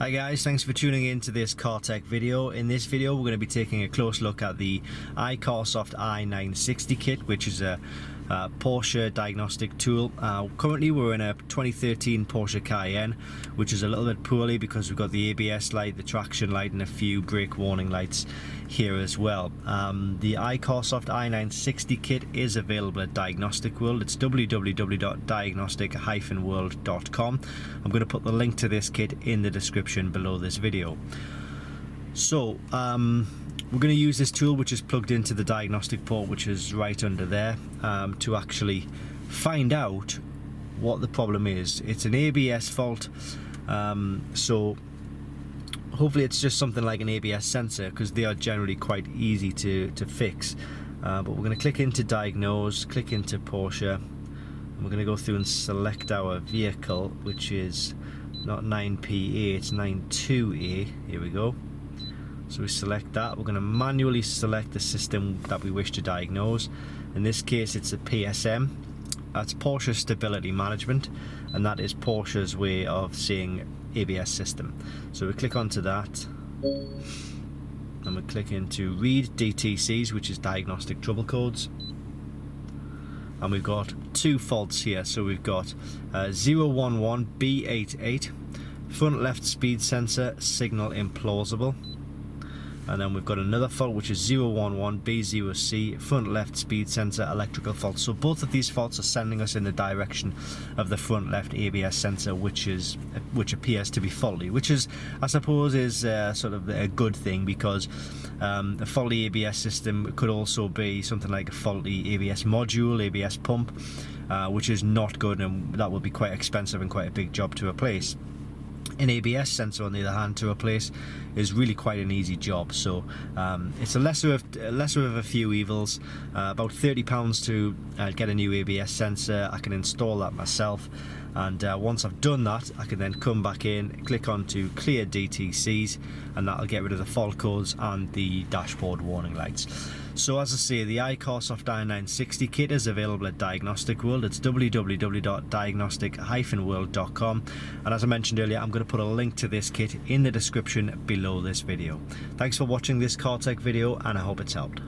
Hi guys, thanks for tuning in to this car tech video. In this video we're going to be taking a close look at the iCarsoft I960 kit, which is a Porsche diagnostic tool. Currently we're in a 2013 Porsche Cayenne, which is a little bit poorly because we've got the ABS light, the traction light and a few brake warning lights here as well. The iCarsoft I960 kit is available at Diagnostic World. It's www.diagnostic-world.com. I'm going to put the link to this kit in the description below this video. So we're going to use this tool, which is plugged into the diagnostic port, which is right under there, to actually find out what the problem is. It's an ABS fault, so hopefully it's just something like an ABS sensor, because they are generally quite easy to fix. But we're going to click into Diagnose, click into Porsche, and we're going to go through and select our vehicle, which is not 9PA, it's 92A. Here we go. So we select that. We're going to manually select the system that we wish to diagnose. In this case it's a PSM. That's Porsche Stability Management, and that is Porsche's way of saying ABS system. So we click onto that and we click into read DTCs, which is diagnostic trouble codes, and we've got two faults here. So we've got 011B88 front left speed sensor signal implausible, and then we've got another fault which is 011B0C front left speed sensor electrical fault. So both of these faults are sending us in the direction of the front left ABS sensor, which appears to be faulty, which is, I suppose, is sort of a good thing, because a faulty ABS system could also be something like a faulty ABS module, ABS pump, which is not good, and that will be quite expensive and quite a big job to replace. An ABS sensor, on the other hand, to replace is really quite an easy job. So it's a lesser of a few evils. About £30 to get a new ABS sensor. I can install that myself, and once I've done that, I can then come back in, click on to clear DTCs, and that'll get rid of the fault codes and the dashboard warning lights. So as I say, the iCarsoft i960 kit is available at Diagnostic World. It's www.diagnostic-world.com, and as I mentioned earlier, I'm going to put a link to this kit in the description below this video. Thanks for watching this car tech video, and I hope it's helped.